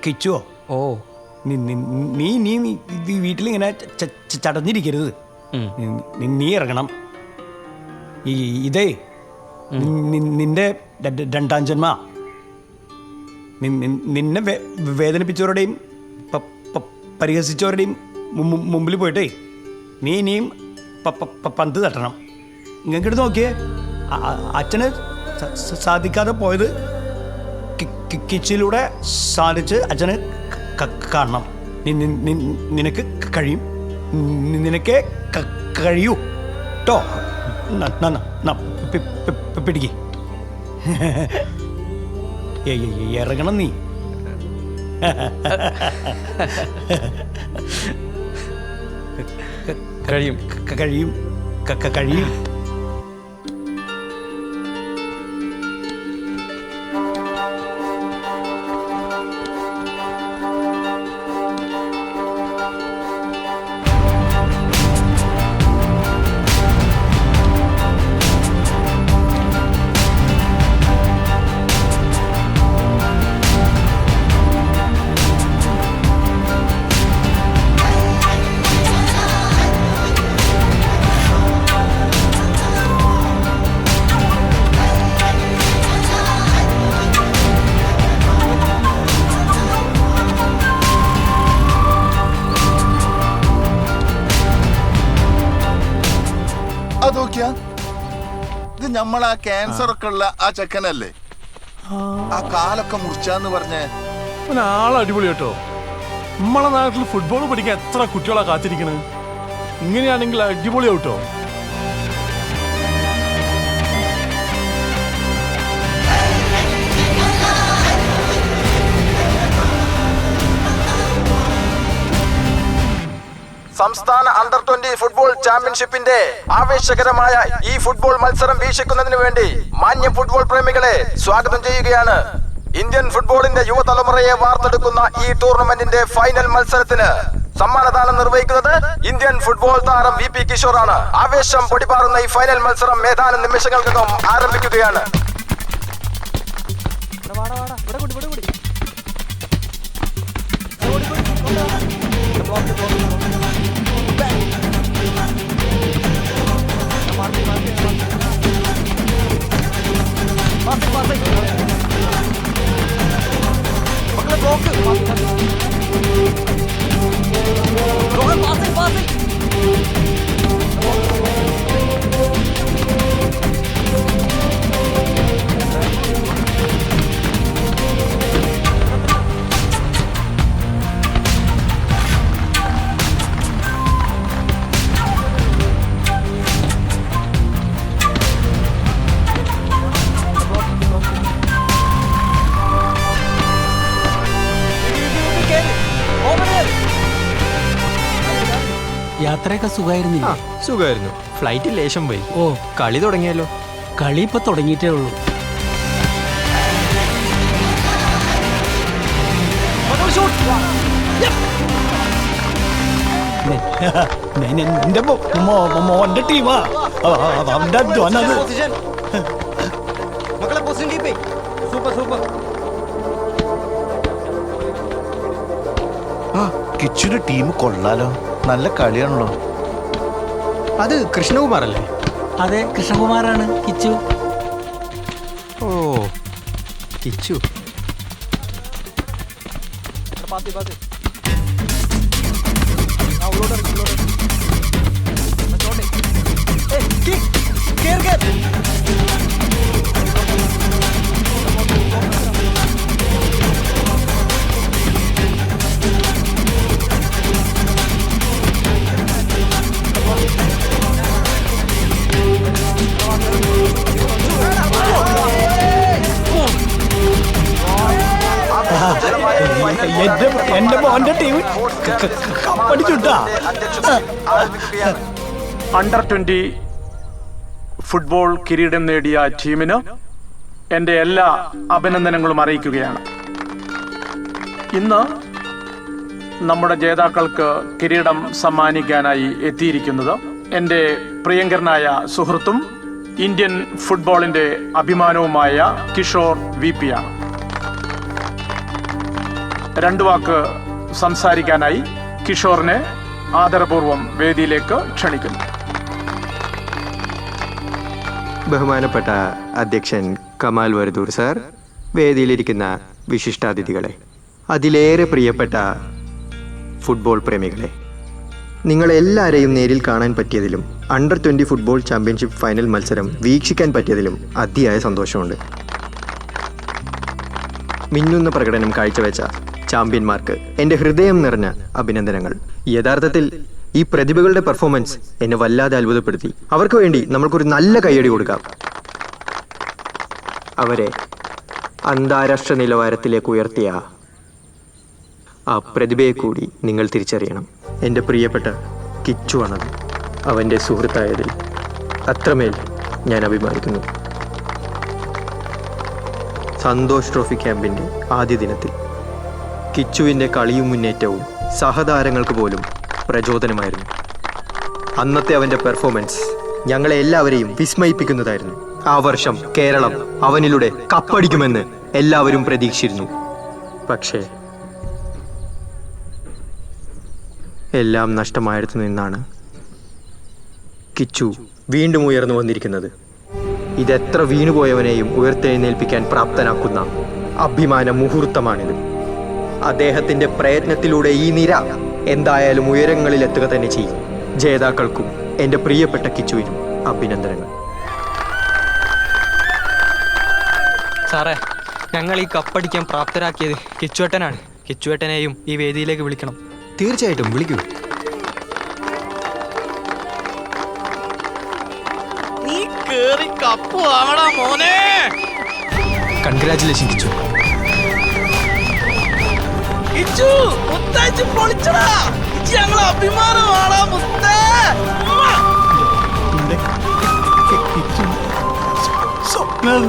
കിച്ചുവോ? ഓ, നീ നീ വീട്ടിലിങ്ങനെ ചടഞ്ഞിരിക്കരുത്. നീ ഇറങ്ങണം. ഇതേ നിന്റെ രണ്ടാം ജന്മ. നിന്നെ വേദനിപ്പിച്ചവരുടെയും പരിഹസിച്ചവരുടെയും മുമ്പിൽ പോയിട്ടേ നീ ഇനിയും പന്ത് തട്ടണം. ഇങ്ങോട്ട് നോക്കിയേ, അച്ഛന് സാധിക്കാതെ പോയത് കിച്ചിലൂടെ സാധിച്ച് അച്ഛന് കാണണം. നിനക്ക് കഴിയും, നിനക്ക് കഴിയൂ കേട്ടോ. പിടിക്ക്. ഇറങ്ങണം നീ. കഴിയും കഴിയും കഴിയും. നോക്കിയാ, ഇത് നമ്മളാ ക്യാൻസർ ഒക്കെ ഉള്ള ആ ചെക്കനല്ലേ? ആ കാലൊക്കെ മുറിച്ചാന്ന് പറഞ്ഞേ. ആള് അടിപൊളി കേട്ടോ. നമ്മളെ നാട്ടിൽ ഫുട്ബോൾ പഠിക്കാൻ എത്ര കുട്ടികളാ കാത്തിരിക്കണത്. ഇങ്ങനെയാണെങ്കിൽ അടിപൊളിയാവും കേട്ടോ. സംസ്ഥാന അണ്ടർ 20 ഫുട്ബോൾ ചാമ്പ്യൻഷിപ്പിന്റെ ആവേശകരമായ ഈ ഫുട്ബോൾ മത്സരം വീക്ഷിക്കുന്നതിന് വേണ്ടി മാന്യ ഫുട്ബോൾ പ്രേമികളെ സ്വാഗതം ചെയ്യുകയാണ്. ഇന്ത്യൻ ഫുട്ബോളിന്റെ യുവതലമുറയെ വാർത്തെടുക്കുന്ന ഈ ടൂർണമെന്റിന്റെ ഫൈനൽ മത്സരത്തിന് സമ്മാനദാനം നിർവഹിക്കുന്നത് ഇന്ത്യൻ ഫുട്ബോൾ താരം VP കിഷോർ ആണ്. ആവേശം പൊടിപാറുന്ന ഈ ഫൈനൽ മത്സരം ഏതാനും നിമിഷങ്ങൾക്കകം ആരംഭിക്കുകയാണ്. യാത്രയൊക്കെ സുഖമായിരുന്നില്ല? സുഖമായിരുന്നു. ഫ്ലൈറ്റ് ലേശം പോയി. ഓ, കളി തുടങ്ങിയല്ലോ. കളി ഇപ്പൊ തുടങ്ങിയിട്ടേ ഉള്ളൂ. എന്റെ മോന്റെ ടീമാ. അവന്റെ അധ്വാനം. കിച്ചുന്റെ ടീം കൊള്ളാലോ, നല്ല കളിയാണല്ലോ. അത് കൃഷ്ണകുമാർ അല്ലേ? അതെ, കൃഷ്ണകുമാറാണ് കിച്ചു. ഓ, കിച്ചു. എന്റെ മോന്റെ ടീം കപ്പടിച്ചുട്ടാ. അണ്ടർ 20 ഫുട്ബോൾ കിരീടം നേടിയ ടീമിന് എൻ്റെ എല്ലാ അഭിനന്ദനങ്ങളും അറിയിക്കുകയാണ്. ഇന്ന് നമ്മുടെ ജേതാക്കൾക്ക് കിരീടം സമ്മാനിക്കാനായി എത്തിയിരിക്കുന്നത് എൻ്റെ പ്രിയങ്കരനായ സുഹൃത്തും ഇന്ത്യൻ ഫുട്ബോളിന്റെ അഭിമാനവുമായ കിഷോർ VP ആണ്. രണ്ടു വാക്ക് സംസാരിക്കാനായി കിഷോറിനെ ആദരപൂർവ്വം വേദിയിലേക്ക് ക്ഷണിക്കുന്നു. ബഹുമാനപ്പെട്ട അധ്യക്ഷൻ കമാൽ വരദൂർ സാർ, വേദിയിലിരിക്കുന്ന വിശിഷ്ടാതിഥികളെ, അതിലേറെ പ്രിയപ്പെട്ട ഫുട്ബോൾ പ്രേമികളെ, നിങ്ങളെല്ലാവരെയും നേരിൽ കാണാൻ പറ്റിയതിലും അണ്ടർ 20 ഫുട്ബോൾ ചാമ്പ്യൻഷിപ്പ് ഫൈനൽ മത്സരം വീക്ഷിക്കാൻ പറ്റിയതിലും അതിയായ സന്തോഷമുണ്ട്. മിന്നുന്ന പ്രകടനം കാഴ്ചവെച്ച ചാമ്പ്യന്മാർക്ക് എൻ്റെ ഹൃദയം നിറഞ്ഞ അഭിനന്ദനങ്ങൾ. യഥാർത്ഥത്തിൽ ഈ പ്രതിഭകളുടെ പെർഫോമൻസ് എന്നെ വല്ലാതെ അത്ഭുതപ്പെടുത്തി. അവർക്ക് വേണ്ടി നമ്മൾക്കൊരു നല്ല കയ്യടി കൊടുക്കാം. അവരെ അന്താരാഷ്ട്ര നിലവാരത്തിലേക്ക് ഉയർത്തിയ ആ പ്രതിഭയെ കൂടി നിങ്ങൾ തിരിച്ചറിയണം. എൻ്റെ പ്രിയപ്പെട്ട കിച്ചു ആണത്. അവൻ്റെ സുഹൃത്തായതിൽ അത്രമേൽ ഞാൻ അഭിമാനിക്കുന്നു. സന്തോഷ് ട്രോഫി ക്യാമ്പിൻ്റെ ആദ്യ ദിനത്തിൽ കിച്ചുവിൻ്റെ കളിയും മുന്നേറ്റവും സഹതാരങ്ങൾക്ക് പോലും പ്രചോദനമായിരുന്നു. അന്നത്തെ അവൻ്റെ പെർഫോമൻസ് ഞങ്ങളെ എല്ലാവരെയും വിസ്മയിപ്പിക്കുന്നതായിരുന്നു. ആ വർഷം കേരളം അവനിലൂടെ കപ്പടിക്കുമെന്ന് എല്ലാവരും പ്രതീക്ഷിച്ചിരുന്നു. പക്ഷേ എല്ലാം നഷ്ടമായിടത്തു നിന്നാണ് കിച്ചു വീണ്ടും ഉയർന്നു വന്നിരിക്കുന്നത്. ഇതെത്ര വീണുപോയവനെയും ഉയർത്തെഴുന്നേൽപ്പിക്കാൻ പ്രാപ്തനാക്കുന്ന അഭിമാന മുഹൂർത്തമാണിത്. അദ്ദേഹത്തിൻ്റെ പ്രയത്നത്തിലൂടെ ഈ നിര എന്തായാലും ഉയരങ്ങളിലെത്തുക തന്നെ ചെയ്യും. ജേതാക്കൾക്കും എൻ്റെ പ്രിയപ്പെട്ട കിച്ചുവിനും അഭിനന്ദനങ്ങൾ. സാറേ, ഞങ്ങൾ ഈ കപ്പടിക്കാൻ പ്രാപ്തരാക്കിയത് കിച്ചുവേട്ടനാണ്. കിച്ചുവേട്ടനെയും ഈ വേദിയിലേക്ക് വിളിക്കണം. തീർച്ചയായിട്ടും വിളിക്കൂ. നീ കേറി കപ്പ് വാങ്ങടാ മോനെ. കൺഗ്രാറ്റുലേഷൻ കിച്ചു. കിച്ചു മുത്താച്ചു പൊളിച്ചടാ. കിച്ചു ഞങ്ങളെ അഭിമാനമാടാ മുത്തേ. എന്റെ കിച്ചു സ്വപ്നം.